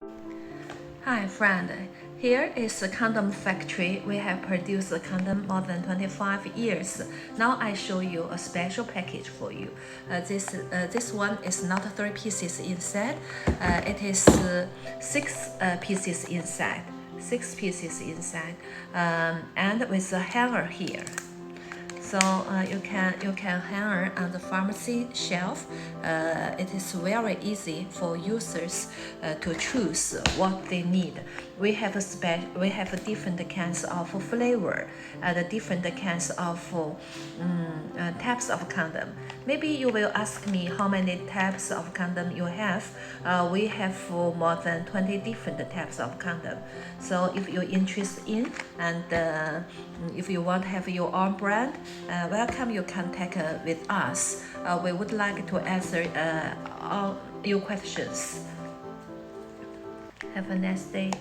Hi friend, here is the condom factory. We have produced the condom more than 25 years. Now I show you a special package for you. This one is not 3 pieces inside. It is 6 pieces inside. 6 pieces inside, and with a hanger here. So you can hang on the pharmacy shelf. It is very easy for users to choose what they need. We have different kinds of flavor and different kinds of types of condom. Maybe you will ask me how many types of condom you have. We have more than 20 different types of condom. So if you're interested in and if you want to have your own brand, welcome your contact with us. We would like to answer all your questions. Have a nice day.